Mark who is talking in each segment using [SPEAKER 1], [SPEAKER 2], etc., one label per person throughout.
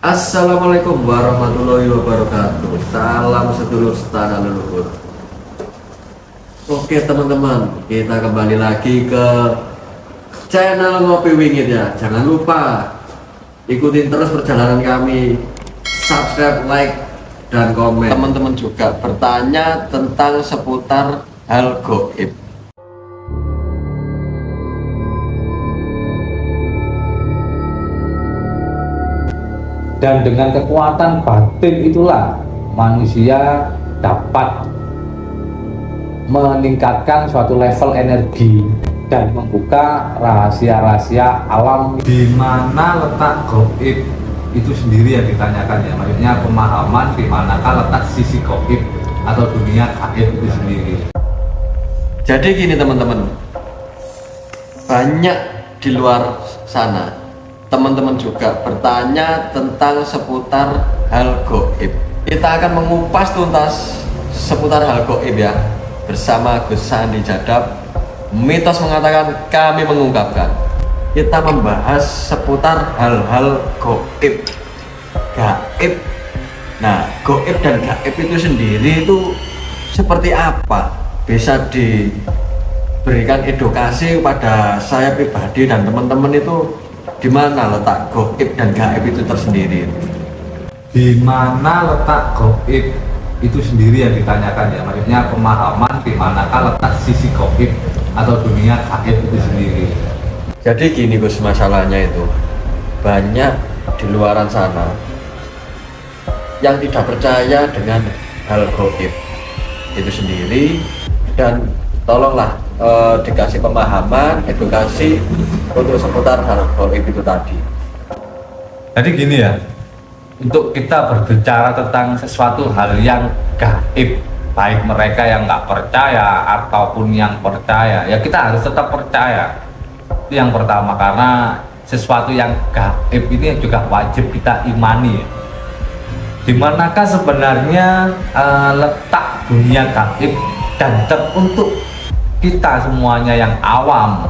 [SPEAKER 1] Assalamualaikum warahmatullahi wabarakatuh. Salam sedulur setanah leluhur. Oke teman-teman, kita kembali lagi ke channel Ngopi Wingit ya. Jangan lupa ikutin terus perjalanan kami, subscribe, like, dan komen. Teman-teman juga bertanya tentang seputar hal goib.
[SPEAKER 2] Dan dengan kekuatan batin itulah manusia dapat meningkatkan suatu level energi dan membuka rahasia-rahasia alam.
[SPEAKER 3] Di mana letak goib itu sendiri yang ditanyakan ya, maksudnya pemahaman di manakah letak sisi goib atau dunia gaib itu sendiri.
[SPEAKER 1] Jadi gini teman-teman, banyak di luar sana teman-teman juga bertanya tentang seputar hal goib. Kita akan mengupas tuntas seputar hal goib ya, bersama Gus Sandi Jadab. Mitos mengatakan, kami mengungkapkan. Kita membahas seputar hal-hal goib, gaib. Nah, goib dan gaib itu sendiri itu seperti apa? Bisa diberikan edukasi kepada saya pribadi dan teman-teman itu di mana letak goib dan gaib itu tersendiri.
[SPEAKER 3] Di mana letak goib itu sendiri yang ditanyakan ya, maksudnya pemahaman di manakah letak sisi goib atau dunia gaib itu sendiri.
[SPEAKER 1] Jadi gini Gus, masalahnya itu banyak di luaran sana yang tidak percaya dengan hal goib itu sendiri, dan tolonglah dikasih pemahaman, edukasi untuk seputar hal goib itu tadi.
[SPEAKER 3] Jadi gini ya, untuk kita berbicara tentang sesuatu hal yang gaib, baik mereka yang nggak percaya ataupun yang percaya, ya kita harus tetap percaya. Itu yang pertama, karena sesuatu yang gaib ini juga wajib kita imani ya. Dimanakah sebenarnya letak dunia gaib dan untuk kita semuanya yang awam,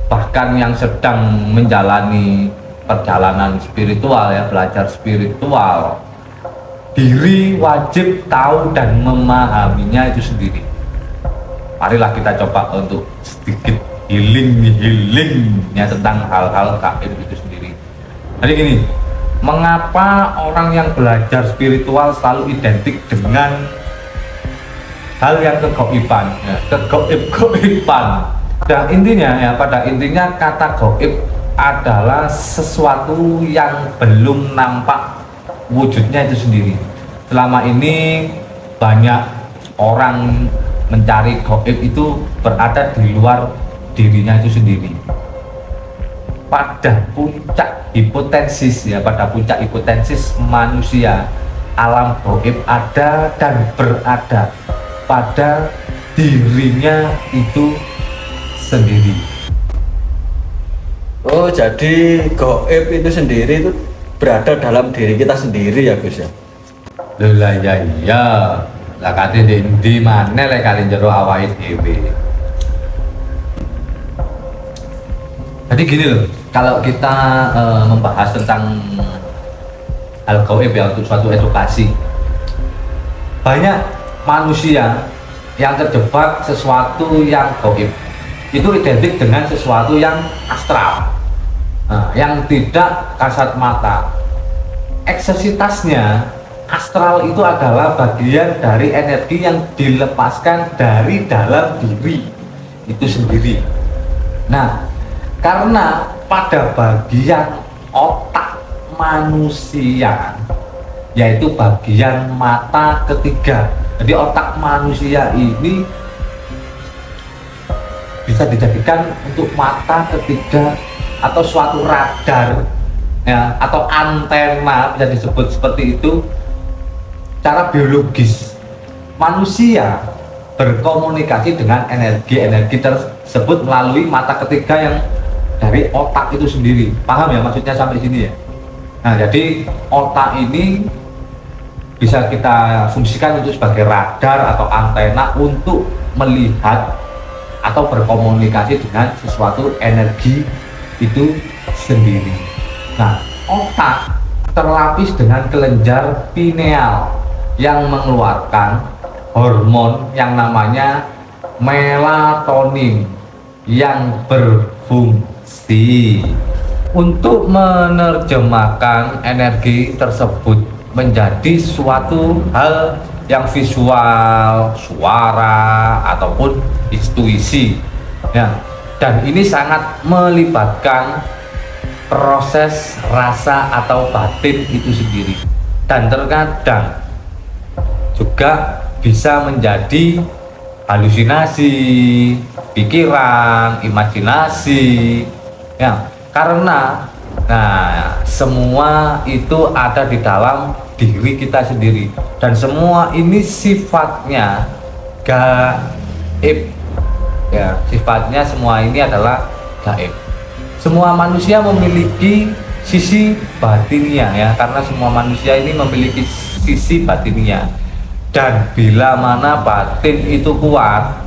[SPEAKER 3] bahkan yang sedang menjalani perjalanan spiritual ya, belajar spiritual, diri wajib tahu dan memahaminya itu sendiri. Marilah kita coba untuk sedikit healing ya tentang hal-hal gaib itu sendiri. Jadi gini, mengapa orang yang belajar spiritual selalu identik dengan hal yang kegoiban ya, kegoib-goiban. Dan intinya ya, pada intinya kata goib adalah sesuatu yang belum nampak wujudnya itu sendiri. Selama ini banyak orang mencari goib itu berada di luar dirinya itu sendiri. Pada puncak hipotesis ya, pada puncak hipotesis manusia, alam goib ada dan berada pada dirinya itu sendiri.
[SPEAKER 1] Oh, jadi goib itu sendiri itu berada dalam diri kita sendiri ya Gus ya.
[SPEAKER 3] Lah ya iya, lah kate di mana lek kali jero awake dhewe. Jadi gini loh, kalau kita membahas tentang hal goib ya untuk suatu edukasi, banyak manusia yang terjebak sesuatu yang goib itu identik dengan sesuatu yang astral, yang tidak kasat mata. Eksersitasnya, astral itu adalah bagian dari energi yang dilepaskan dari dalam diri itu sendiri. Nah, karena pada bagian otak manusia, yaitu bagian mata ketiga, jadi otak manusia ini bisa dijadikan untuk mata ketiga atau suatu radar ya, atau antena, bisa disebut seperti itu. Cara biologis manusia berkomunikasi dengan energi-energi tersebut melalui mata ketiga yang dari otak itu sendiri. Paham ya maksudnya sampai sini ya? Nah, jadi otak ini bisa kita fungsikan untuk sebagai radar atau antena untuk melihat atau berkomunikasi dengan sesuatu energi itu sendiri. Nah, otak terlapis dengan kelenjar pineal yang mengeluarkan hormon yang namanya melatonin yang berfungsi untuk menerjemahkan energi tersebut menjadi suatu hal yang visual, suara, ataupun intuisi ya. Dan ini sangat melibatkan proses rasa atau batin itu sendiri, dan terkadang juga bisa menjadi halusinasi, pikiran, imajinasi ya, karena semua itu ada di dalam diri kita sendiri, dan semua ini sifatnya gaib ya, sifatnya semua ini adalah gaib. Semua manusia memiliki sisi batinnya ya, karena semua manusia ini memiliki sisi batinnya, dan bila mana batin itu kuat,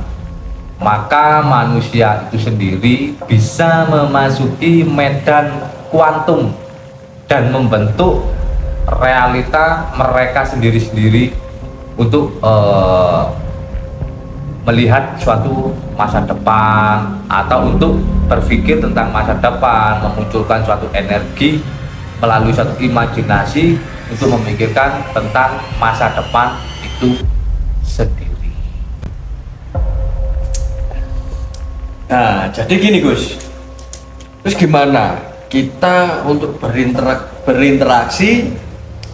[SPEAKER 3] maka manusia itu sendiri bisa memasuki medan kuantum dan membentuk realita mereka sendiri-sendiri untuk melihat suatu masa depan, atau untuk berpikir tentang masa depan, memunculkan suatu energi melalui suatu imajinasi untuk memikirkan tentang masa depan itu sendiri.
[SPEAKER 1] Nah, jadi gini Gus, terus gimana kita untuk berinteraksi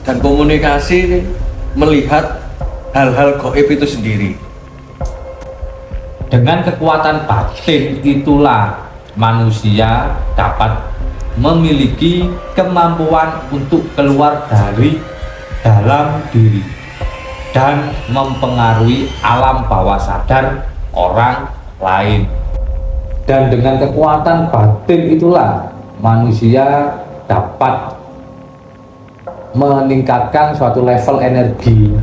[SPEAKER 1] dan komunikasi melihat hal-hal gaib itu sendiri?
[SPEAKER 3] Dengan kekuatan batin itulah manusia dapat memiliki kemampuan untuk keluar dari dalam diri dan mempengaruhi alam bawah sadar orang lain.
[SPEAKER 2] Dan dengan kekuatan batin itulah manusia dapat meningkatkan suatu level energi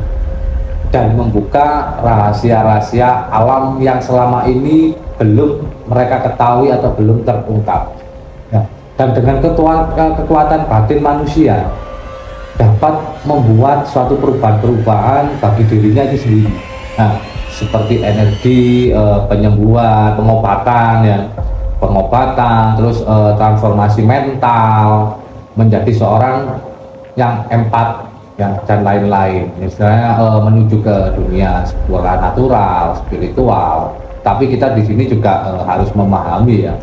[SPEAKER 2] dan membuka rahasia-rahasia alam yang selama ini belum mereka ketahui atau belum terungkap ya. Dan dengan kekuatan batin manusia dapat membuat suatu perubahan-perubahan bagi dirinya itu sendiri. Nah, seperti energi, penyembuhan, pengobatan, terus transformasi mental menjadi seorang yang empat ya, dan lain-lain. Misalnya menuju ke dunia natural, spiritual. Tapi kita di sini juga harus memahami ya.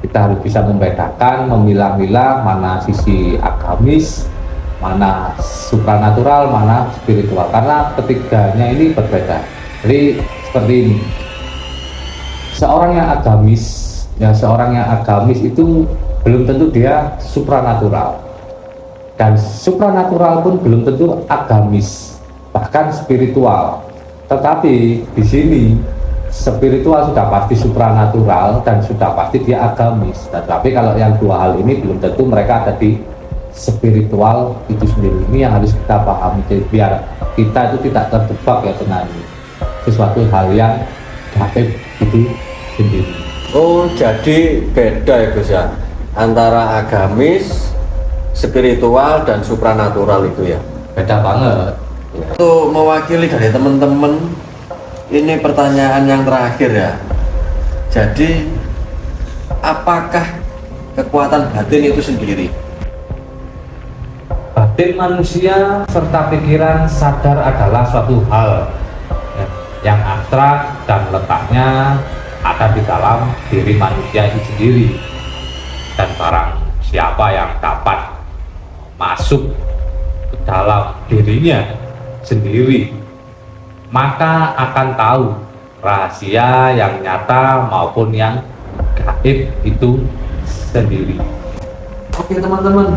[SPEAKER 2] Kita harus bisa membedakan, memilah-milah mana sisi agamis, mana supranatural, mana spiritual. Karena ketiganya ini berbeda. Jadi seperti ini. Seorang yang agamis itu belum tentu dia supranatural. Dan supranatural pun belum tentu agamis, bahkan spiritual. Tetapi di sini spiritual sudah pasti supranatural dan sudah pasti dia agamis. Tetapi kalau yang dua hal ini belum tentu mereka ada di spiritual itu sendiri. Ini yang harus kita pahami biar kita itu tidak terjebak ya dengan sesuatu hal yang gaib itu sendiri.
[SPEAKER 1] Oh, jadi beda ya Gus ya, antara agamis, spiritual dan supranatural itu ya.
[SPEAKER 3] Beda banget.
[SPEAKER 1] Untuk mewakili dari teman-teman, ini pertanyaan yang terakhir ya. Jadi apakah kekuatan batin itu sendiri?
[SPEAKER 3] Batin manusia serta pikiran sadar adalah suatu hal ya, yang abstrak dan letaknya ada di dalam diri manusia itu sendiri. Dan barang siapa yang dapat masuk ke dalam dirinya sendiri, maka akan tahu rahasia yang nyata maupun yang gaib itu sendiri.
[SPEAKER 1] Oke teman-teman,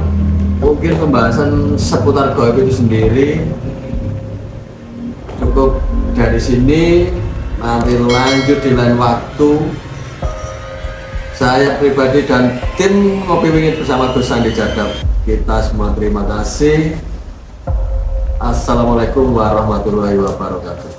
[SPEAKER 1] mungkin pembahasan seputar gaib itu sendiri cukup dari sini. Nanti lanjut di lain waktu. Saya pribadi dan tim Ngopi Wingit bersama Gus Sandi Jadap, kita semua terima kasih. Assalamualaikum warahmatullahi wabarakatuh.